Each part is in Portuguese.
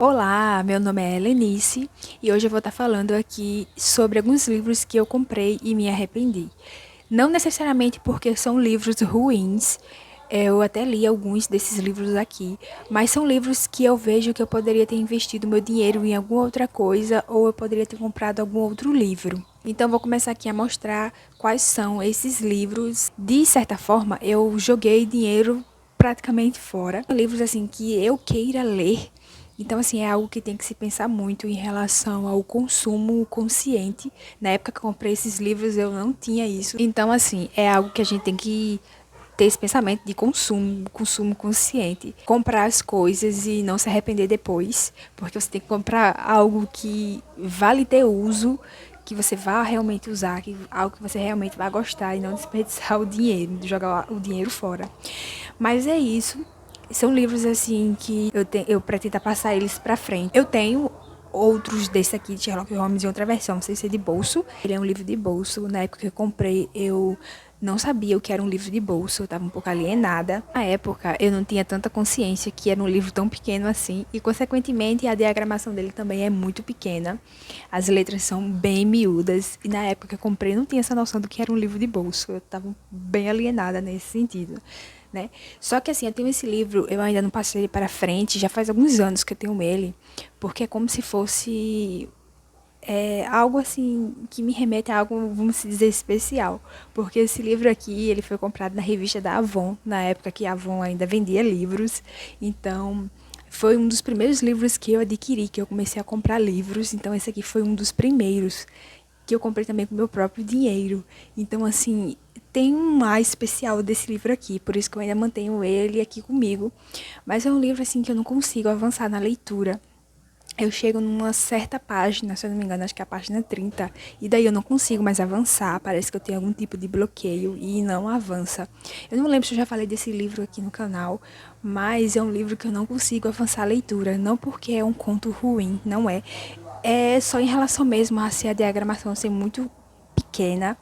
Olá, meu nome é Helenice e hoje eu vou estar falando aqui sobre alguns livros que eu comprei e me arrependi. Não necessariamente porque são livros ruins, eu até li alguns desses livros aqui, mas são livros que eu vejo que eu poderia ter investido meu dinheiro em alguma outra coisa ou eu poderia ter comprado algum outro livro. Então vou começar aqui a mostrar quais são esses livros. De certa forma, eu joguei dinheiro praticamente fora. Livros assim que eu queira ler. Então, assim, é algo que tem que se pensar muito em relação ao consumo consciente. Na época que eu comprei esses livros, eu não tinha isso. Então, assim, é algo que a gente tem que ter esse pensamento de consumo consciente. Comprar as coisas e não se arrepender depois, porque você tem que comprar algo que vale ter uso, que você vá realmente usar, algo que você realmente vai gostar e não desperdiçar o dinheiro, jogar o dinheiro fora. Mas é isso. São livros assim que eu pretendo passar eles pra frente. Eu tenho outros desse aqui de Sherlock Holmes em outra versão, sem ser de bolso. Ele é um livro de bolso. Na época que eu comprei, eu não sabia o que era um livro de bolso, eu estava um pouco alienada. Na época, eu não tinha tanta consciência que era um livro tão pequeno assim, e consequentemente a diagramação dele também é muito pequena. As letras são bem miúdas, e na época que eu comprei, eu não tinha essa noção do que era um livro de bolso. Eu estava bem alienada nesse sentido. Né? Só que assim, eu tenho esse livro, eu ainda não passei ele para frente, já faz alguns anos que eu tenho ele, porque é como se fosse algo assim que me remete a algo, vamos dizer, especial. Porque esse livro aqui, ele foi comprado na revista da Avon, na época que a Avon ainda vendia livros. Então, foi um dos primeiros livros que eu adquiri, que eu comecei a comprar livros. Então, esse aqui foi um dos primeiros que eu comprei também com meu próprio dinheiro. Então, assim, tem um mais especial desse livro aqui, por isso que eu ainda mantenho ele aqui comigo. Mas é um livro, assim, que eu não consigo avançar na leitura. Eu chego numa certa página, se eu não me engano, acho que é a página 30, e daí eu não consigo mais avançar, parece que eu tenho algum tipo de bloqueio e não avança. Eu não lembro se eu já falei desse livro aqui no canal, mas é um livro que eu não consigo avançar a leitura, não porque é um conto ruim, não é. É só em relação mesmo a ser a diagramação ser muito pequena.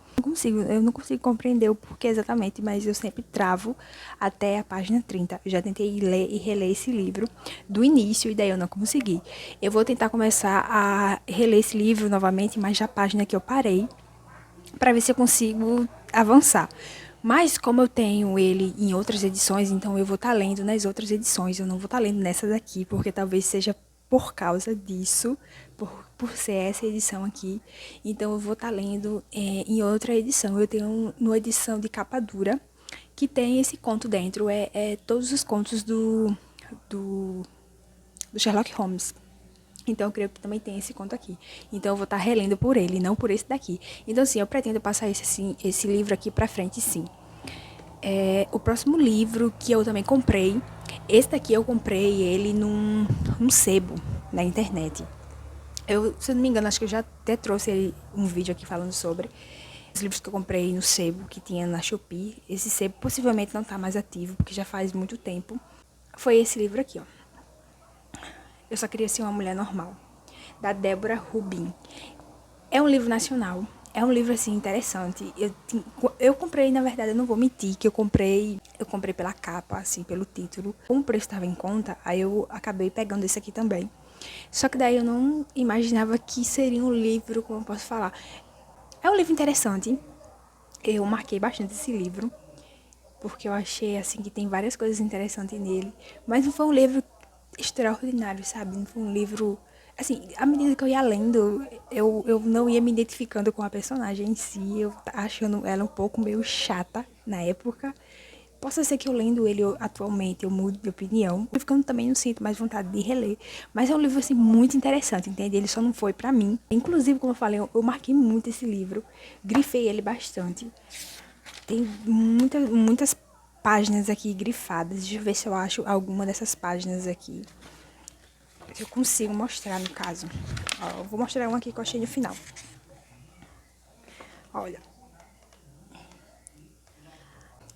Eu não consigo compreender o porquê exatamente, mas eu sempre travo até a página 30. Eu já tentei ler e reler esse livro do início e daí eu não consegui. Eu vou tentar começar a reler esse livro novamente, mas já a página que eu parei, para ver se eu consigo avançar. Mas como eu tenho ele em outras edições, então eu vou estar lendo nas outras edições. Eu não vou estar lendo nessa daqui, porque talvez seja por causa disso, por ser essa edição aqui. Então eu vou estar lendo em outra edição. Eu tenho uma edição de capa dura, que tem esse conto dentro. É todos os contos do, do Sherlock Holmes. Então, eu creio que também tem esse conto aqui. Então, eu vou estar relendo por ele, não por esse daqui. Então, assim, eu pretendo passar esse livro aqui pra frente, sim. O próximo livro que eu também comprei, esse daqui eu comprei ele num sebo na internet. Se eu não me engano, acho que eu já até trouxe um vídeo aqui falando sobre os livros que eu comprei no sebo que tinha na Shopee. Esse sebo possivelmente não tá mais ativo, porque já faz muito tempo. Foi esse livro aqui, ó. Eu Só Queria Ser Uma Mulher Normal, da Débora Rubin. É um livro nacional. É um livro, assim, interessante. Eu comprei, na verdade, eu não vou mentir, que eu comprei pela capa, assim, pelo título. Como o preço estava em conta, aí eu acabei pegando esse aqui também. Só que daí eu não imaginava que seria um livro, como eu posso falar. É um livro interessante. Eu marquei bastante esse livro, porque eu achei, assim, que tem várias coisas interessantes nele. Mas não foi um livro extraordinário, sabe? Não foi um livro... Assim, à medida que eu ia lendo, eu não ia me identificando com a personagem em si. Eu achando ela um pouco meio chata na época. Possa ser que eu lendo ele atualmente eu mude de opinião. Eu ficando também não sinto mais vontade de reler. Mas é um livro, assim, muito interessante, entende? Ele só não foi pra mim. Inclusive, como eu falei, eu marquei muito esse livro. Grifei ele bastante. Tem muitas páginas aqui grifadas. Deixa eu ver se eu acho alguma dessas páginas aqui. Se eu consigo mostrar, no caso. Ó, eu vou mostrar uma aqui que eu achei no final. Olha.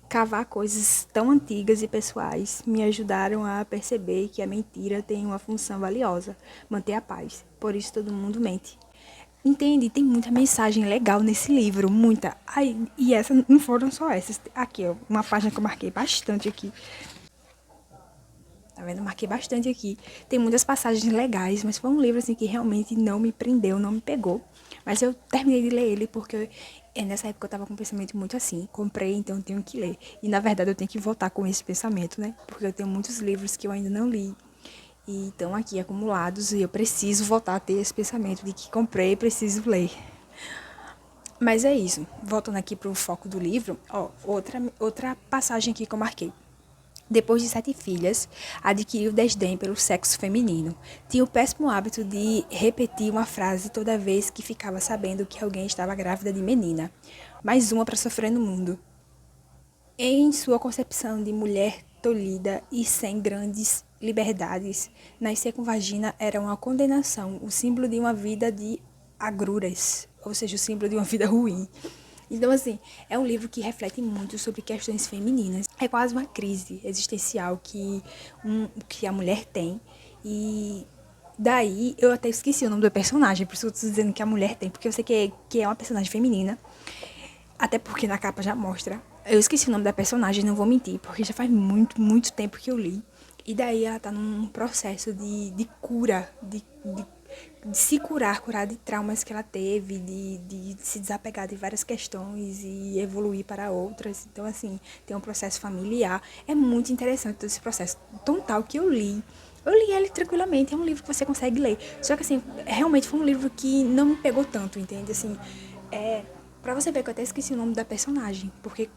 Cavar coisas tão antigas e pessoais me ajudaram a perceber que a mentira tem uma função valiosa, manter a paz. Por isso todo mundo mente. Entende? Tem muita mensagem legal nesse livro, muita. Ai, e essas não foram só essas. Aqui, ó, uma página que eu marquei bastante aqui. Tá vendo? Marquei bastante aqui. Tem muitas passagens legais, mas foi um livro assim que realmente não me prendeu, não me pegou. Mas eu terminei de ler ele porque nessa época eu tava com um pensamento muito assim. Comprei, então eu tenho que ler. E na verdade eu tenho que voltar com esse pensamento, né? Porque eu tenho muitos livros que eu ainda não li e estão aqui acumulados e eu preciso voltar a ter esse pensamento de que comprei e preciso ler. Mas é isso. Voltando aqui pro foco do livro, ó, outra passagem aqui que eu marquei. Depois de 7 filhas, adquiriu desdém pelo sexo feminino. Tinha o péssimo hábito de repetir uma frase toda vez que ficava sabendo que alguém estava grávida de menina. Mais uma para sofrer no mundo. Em sua concepção de mulher tolhida e sem grandes liberdades, nascer com vagina era uma condenação, o símbolo de uma vida de agruras, ou seja, o símbolo de uma vida ruim. Então, assim, é um livro que reflete muito sobre questões femininas. É quase uma crise existencial que a mulher tem. E daí, eu até esqueci o nome do personagem, por isso eu tô dizendo que a mulher tem, porque eu sei que é uma personagem feminina. Até porque na capa já mostra. Eu esqueci o nome da personagem, não vou mentir, porque já faz muito, muito tempo que eu li. E daí ela tá num processo de cura, de se curar de traumas que ela teve, de se desapegar de várias questões e evoluir para outras. Então, assim, tem um processo familiar. É muito interessante todo esse processo. Tão tal que eu li. Eu li ele tranquilamente, é um livro que você consegue ler. Só que, assim, realmente foi um livro que não me pegou tanto, entende? Assim, pra você ver que eu até esqueci o nome da personagem, porque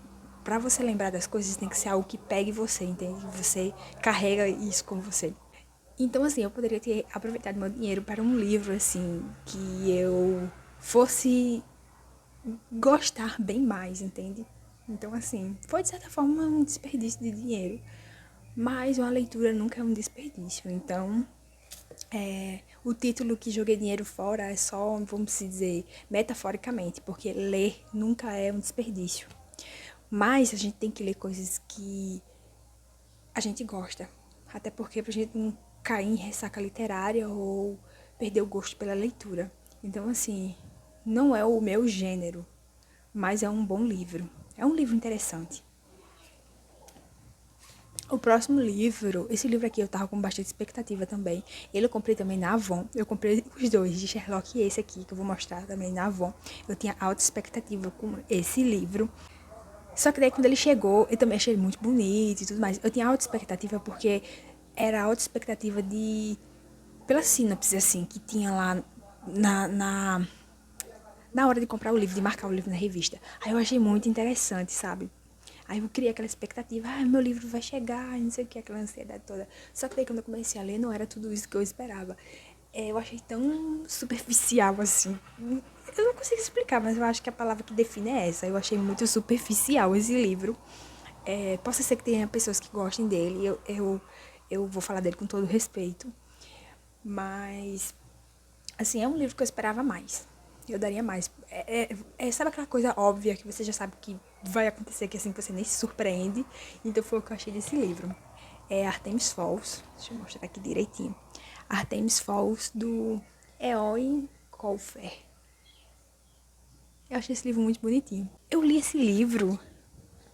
pra você lembrar das coisas tem que ser algo que pegue você, entende? Você carrega isso com você. Então, assim, eu poderia ter aproveitado meu dinheiro para um livro, assim, que eu fosse gostar bem mais, entende? Então, assim, foi de certa forma um desperdício de dinheiro. Mas uma leitura nunca é um desperdício. Então, o título que joguei dinheiro fora é só, vamos dizer, metaforicamente, porque ler nunca é um desperdício. Mas a gente tem que ler coisas que a gente gosta. Até porque pra gente não cair em ressaca literária ou perder o gosto pela leitura. Então, assim, não é o meu gênero, mas é um bom livro. É um livro interessante. O próximo livro, esse livro aqui eu tava com bastante expectativa também. Ele eu comprei também na Avon. Eu comprei os dois, de Sherlock e esse aqui, que eu vou mostrar também na Avon. Eu tinha alta expectativa com esse livro. Só que daí quando ele chegou, eu também achei ele muito bonito e tudo mais. Eu tinha alta expectativa porque era alta expectativa pela sinopse, assim, que tinha lá na, na, na hora de comprar o livro, de marcar o livro na revista. Aí eu achei muito interessante, sabe? Aí eu criei aquela expectativa, meu livro vai chegar, não sei o que, aquela ansiedade toda. Só que daí quando eu comecei a ler, não era tudo isso que eu esperava. Eu achei tão superficial, assim. Eu não consigo explicar, mas eu acho que a palavra que define é essa. Eu achei muito superficial esse livro. Possa ser que tenha pessoas que gostem dele, eu vou falar dele com todo respeito. Mas, assim, é um livro que eu esperava mais. Eu daria mais. Sabe aquela coisa óbvia que você já sabe que vai acontecer, que assim você nem se surpreende? Então foi o que eu achei desse livro. É Artemis Falls. Deixa eu mostrar aqui direitinho. Artemis Falls, do Eoin Colfer. Eu achei esse livro muito bonitinho. Eu li esse livro.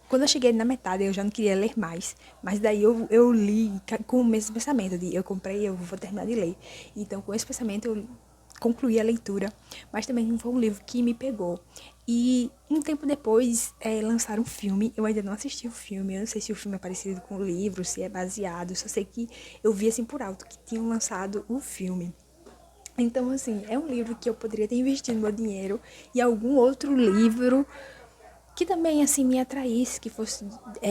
Quando eu cheguei na metade, eu já não queria ler mais. Mas daí eu li com o mesmo pensamento de eu comprei, eu vou terminar de ler. Então, com esse pensamento, eu concluí a leitura. Mas também não foi um livro que me pegou. E um tempo depois, lançaram um filme. Eu ainda não assisti o filme. Eu não sei se o filme é parecido com o livro, se é baseado. Eu só sei que eu vi assim por alto que tinham lançado o filme. Então, assim, é um livro que eu poderia ter investido meu dinheiro e algum outro livro que também, assim, me atraísse, que fosse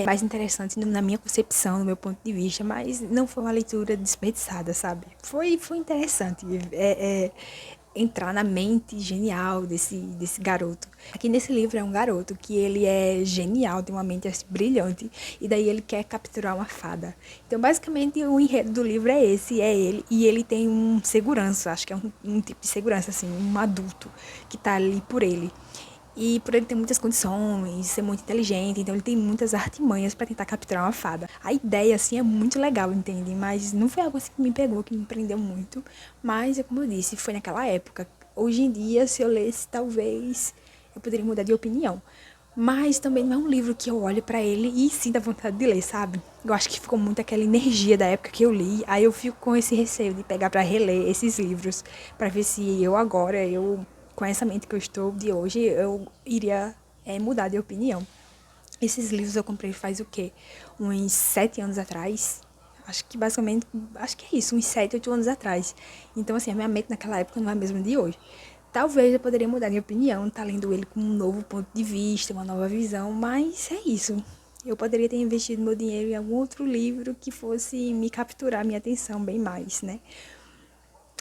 mais interessante na minha concepção, no meu ponto de vista, mas não foi uma leitura desperdiçada, sabe? Foi interessante entrar na mente genial desse garoto. Aqui nesse livro é um garoto que ele é genial, tem uma mente assim, brilhante, e daí ele quer capturar uma fada. Então, basicamente, o enredo do livro é esse, é ele, e ele tem um segurança, acho que é um tipo de segurança, assim, um adulto que tá ali por ele. E por ele ter muitas condições, ser muito inteligente, então ele tem muitas artimanhas para tentar capturar uma fada. A ideia, assim, é muito legal, entende? Mas não foi algo assim que me pegou, que me prendeu muito. Mas, como eu disse, foi naquela época. Hoje em dia, se eu lesse, talvez eu poderia mudar de opinião. Mas também não é um livro que eu olho pra ele e sinto a vontade de ler, sabe? Eu acho que ficou muito aquela energia da época que eu li. Aí eu fico com esse receio de pegar pra reler esses livros, pra ver se eu agora, com essa mente que eu estou de hoje, eu iria mudar de opinião. Esses livros eu comprei faz o quê? Uns 7 anos atrás. Acho que basicamente, acho que é isso, uns 7, 8 anos atrás. Então, assim, a minha mente naquela época não é a mesma de hoje. Talvez eu poderia mudar de opinião, tá lendo ele com um novo ponto de vista, uma nova visão, mas é isso. Eu poderia ter investido meu dinheiro em algum outro livro que fosse me capturar minha atenção bem mais, né?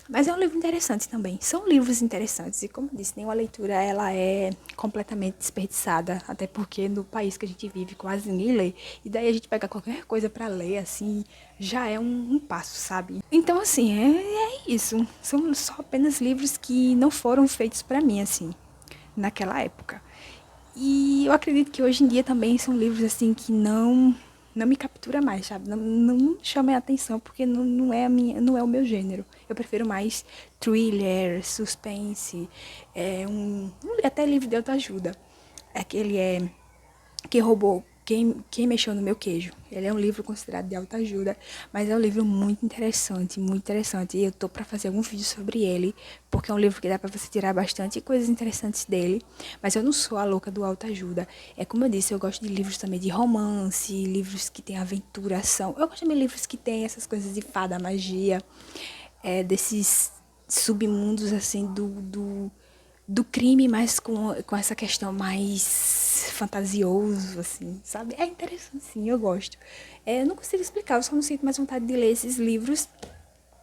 Mas é um livro interessante também. São livros interessantes. E como eu disse, nenhuma leitura ela é completamente desperdiçada. Até porque no país que a gente vive quase ninguém lê. E daí a gente pega qualquer coisa para ler, assim, já é um passo, sabe? Então, assim, é isso. São só apenas livros que não foram feitos para mim, assim, naquela época. E eu acredito que hoje em dia também são livros assim que não me captura mais, sabe? Não chama a atenção porque não é a minha, não é o meu gênero. Eu prefiro mais thriller, suspense, até livro de autoajuda. Aquele que roubou, quem mexeu no meu queijo. Ele é um livro considerado de autoajuda, mas é um livro muito interessante, muito interessante. E eu tô para fazer algum vídeo sobre ele, porque é um livro que dá para você tirar bastante coisas interessantes dele. Mas eu não sou a louca do autoajuda. É como eu disse, eu gosto de livros também de romance, livros que tem aventura, ação. Eu gosto também de livros que tem essas coisas de fada, magia, desses submundos assim do crime, mas com essa questão mais fantasioso, assim, sabe? É interessante, sim, eu gosto. Eu não consigo explicar, eu só não sinto mais vontade de ler esses livros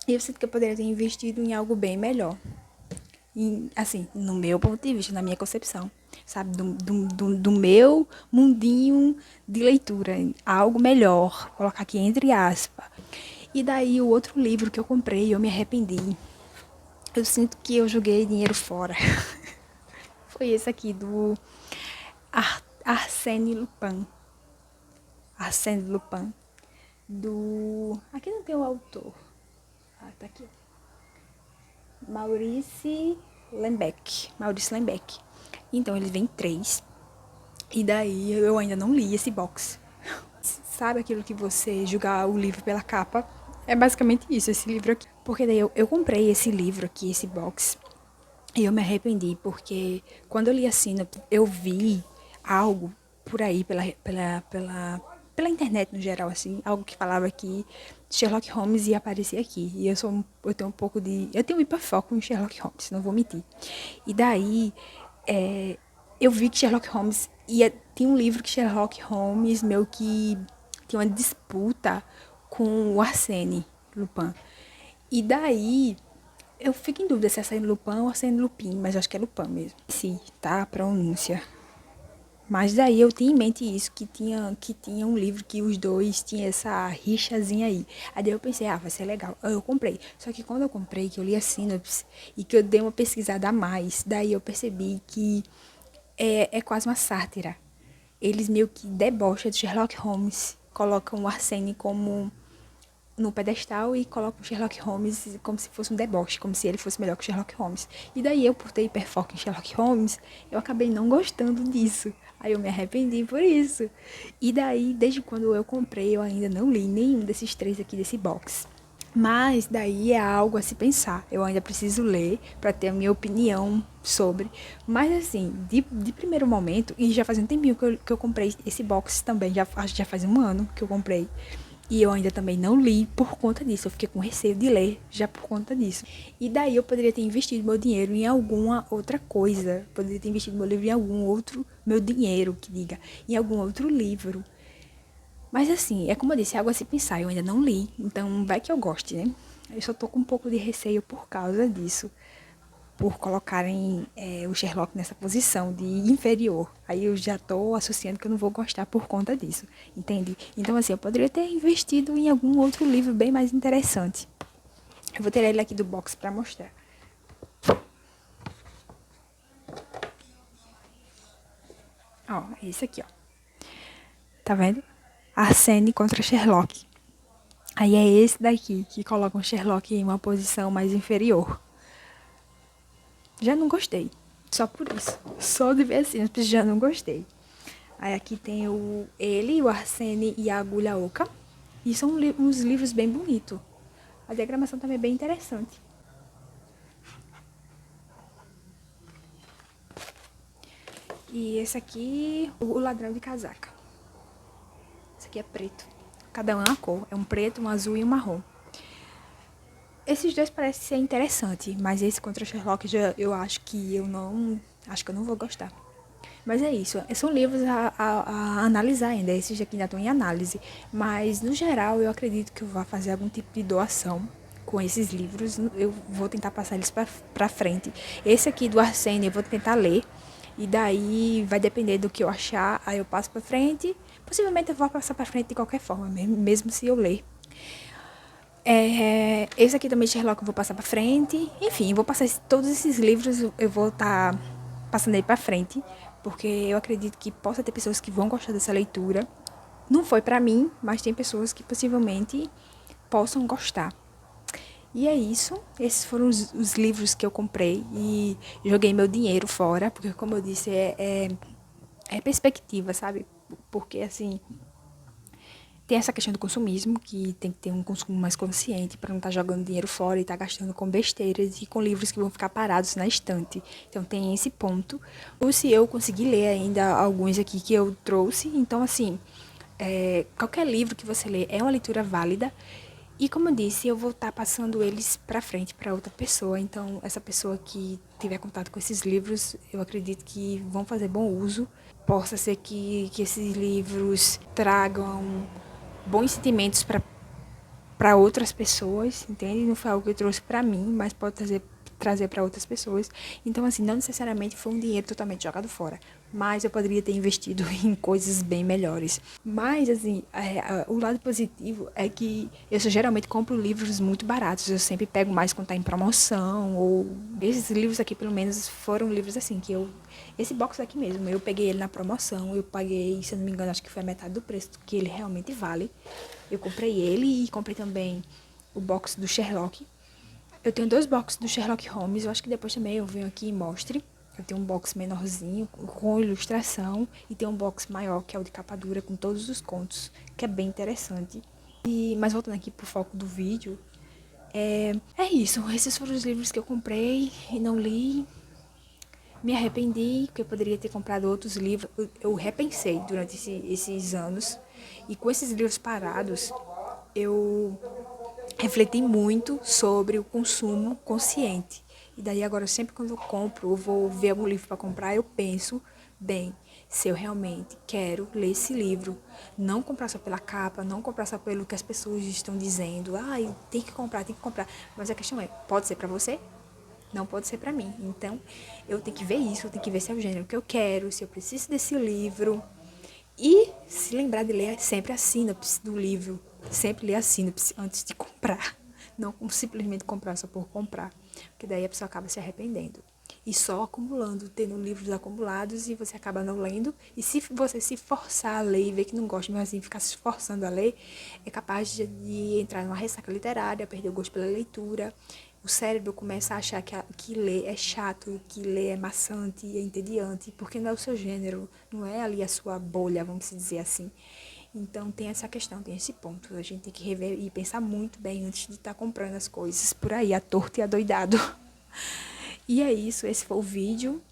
e eu sinto que eu poderia ter investido em algo bem melhor. E, assim, no meu ponto de vista, na minha concepção, sabe? Do meu mundinho de leitura, algo melhor, colocar aqui entre aspas. E daí o outro livro que eu comprei, eu me arrependi. Eu sinto que eu joguei dinheiro fora. Foi esse aqui do Arsène Lupin. Arsène Lupin. Aqui não tem o autor. Ah, tá aqui. Maurice Lembeck. Maurice Lembeck. Então, ele vem 3. E daí eu ainda não li esse box. Sabe aquilo que você julgar o livro pela capa? É basicamente isso, esse livro aqui. Porque daí eu comprei esse livro aqui, esse box. E eu me arrependi, porque quando eu li assim, eu vi algo por aí, pela internet no geral, assim, algo que falava que Sherlock Holmes ia aparecer aqui. E eu tenho um pouco de. Eu tenho um hiperfoco em Sherlock Holmes, não vou mentir. E daí, eu vi que Sherlock Holmes tinha um livro que Sherlock Holmes meio que tinha uma disputa com o Arsène Lupin. E daí, eu fico em dúvida se é Arsène Lupin ou Arsène Lupin, mas eu acho que é Lupin mesmo. Sim, tá? A pronúncia. Mas daí eu tinha em mente isso, que tinha um livro que os dois tinham essa rixazinha aí. Aí daí eu pensei, vai ser legal. Aí eu comprei. Só que quando eu comprei, que eu li a sinopse e que eu dei uma pesquisada a mais, daí eu percebi que é quase uma sátira. Eles meio que debocham de Sherlock Holmes, colocam o Arsène como no pedestal e colocam Sherlock Holmes como se fosse um deboche, como se ele fosse melhor que Sherlock Holmes. E daí eu, por ter hiperfoco em Sherlock Holmes, eu acabei não gostando disso. Aí eu me arrependi por isso. E daí, desde quando eu comprei, eu ainda não li nenhum desses 3 aqui desse box. Mas daí é algo a se pensar. Eu ainda preciso ler para ter a minha opinião sobre. Mas assim, de primeiro momento, e já faz um tempinho que eu comprei esse box também, acho que já faz um ano que eu comprei. E eu ainda também não li por conta disso. Eu fiquei com receio de ler já por conta disso. E daí eu poderia ter investido meu dinheiro em alguma outra coisa. Poderia ter investido meu livro em algum outro. Meu dinheiro, que diga. Em algum outro livro. Mas assim, é como eu disse, é algo a se pensar. Eu ainda não li. Então vai que eu goste, né? Eu só tô com um pouco de receio por causa disso, por colocarem o Sherlock nessa posição de inferior. Aí eu já tô associando que eu não vou gostar por conta disso, entende? Então, assim, eu poderia ter investido em algum outro livro bem mais interessante. Eu vou tirar ele aqui do box pra mostrar. Ó, esse aqui, ó. Tá vendo? Arsène contra Sherlock. Aí é esse daqui que coloca o Sherlock em uma posição mais inferior. Já não gostei. Só por isso. Só de ver assim, já não gostei. Aí aqui tem ele, o Arsênio e a Agulha Oca. E são uns livros bem bonitos. A diagramação também é bem interessante. E esse aqui, o Ladrão de Casaca. Esse aqui é preto. Cada um é uma cor. É um preto, um azul e um marrom. Esses dois parecem ser interessantes, mas esse contra Sherlock eu acho que eu não vou gostar. Mas é isso, são livros a analisar ainda, esses aqui ainda estão em análise. Mas, no geral, eu acredito que eu vou fazer algum tipo de doação com esses livros. Eu vou tentar passar eles pra frente. Esse aqui do Arsênio eu vou tentar ler. E daí vai depender do que eu achar, aí eu passo pra frente. Possivelmente eu vou passar pra frente de qualquer forma, mesmo se eu ler. Esse aqui também, Sherlock, eu vou passar pra frente. Enfim, vou passar todos esses livros, eu vou estar passando aí pra frente, porque eu acredito que possa ter pessoas que vão gostar dessa leitura. Não foi pra mim, mas tem pessoas que possivelmente possam gostar. E é isso. Esses foram os livros que eu comprei e joguei meu dinheiro fora, porque, como eu disse, é perspectiva, sabe? Porque, assim, tem essa questão do consumismo, que tem que ter um consumo mais consciente para não estar jogando dinheiro fora e estar gastando com besteiras e com livros que vão ficar parados na estante. Então tem esse ponto. Ou se eu conseguir ler ainda alguns aqui que eu trouxe, então assim, qualquer livro que você lê é uma leitura válida. E como eu disse, eu vou estar passando eles para frente para outra pessoa. Então essa pessoa que tiver contato com esses livros, eu acredito que vão fazer bom uso. Possa ser que esses livros tragam bons sentimentos para outras pessoas, entende? Não foi algo que eu trouxe para mim, mas pode trazer para outras pessoas. Então, assim, não necessariamente foi um dinheiro totalmente jogado fora, mas eu poderia ter investido em coisas bem melhores. Mas, assim, o lado positivo é que eu geralmente compro livros muito baratos, eu sempre pego mais quando tá em promoção, ou esses livros aqui, pelo menos, foram livros assim, que eu... Esse box aqui mesmo, eu peguei ele na promoção, eu paguei, se eu não me engano, acho que foi a metade do preço que ele realmente vale. Eu comprei ele e comprei também o box do Sherlock. Eu tenho 2 boxes do Sherlock Holmes. Eu acho que depois também eu venho aqui e mostre. Eu tenho um box menorzinho, com ilustração. E tem um box maior, que é o de capa dura, com todos os contos, que é bem interessante. Mas voltando aqui pro foco do vídeo, é isso. Esses foram os livros que eu comprei e não li. Me arrependi, porque eu poderia ter comprado outros livros. Eu repensei durante esses anos. E com esses livros parados, eu refleti muito sobre o consumo consciente. E daí agora, sempre quando eu compro, eu vou ver algum livro para comprar, eu penso, bem, se eu realmente quero ler esse livro, não comprar só pela capa, não comprar só pelo que as pessoas estão dizendo, tem que comprar, tem que comprar. Mas a questão é, pode ser para você? Não pode ser para mim. Então, eu tenho que ver isso, eu tenho que ver se é o gênero que eu quero, se eu preciso desse livro. E se lembrar de ler sempre a sinopse do livro. Sempre ler a sinopse antes de comprar. Não simplesmente comprar só por comprar. Porque daí a pessoa acaba se arrependendo. E só acumulando, tendo livros acumulados e você acaba não lendo. E se você se forçar a ler e ver que não gosta, mas assim, ficar se forçando a ler, é capaz de entrar numa ressaca literária, perder o gosto pela leitura. O cérebro começa a achar que ler é chato, que ler é maçante, é entediante, porque não é o seu gênero, não é ali a sua bolha, vamos dizer assim. Então tem essa questão, tem esse ponto. A gente tem que rever e pensar muito bem antes de estar comprando as coisas por aí, à torta e adoidado. E é isso, esse foi o vídeo.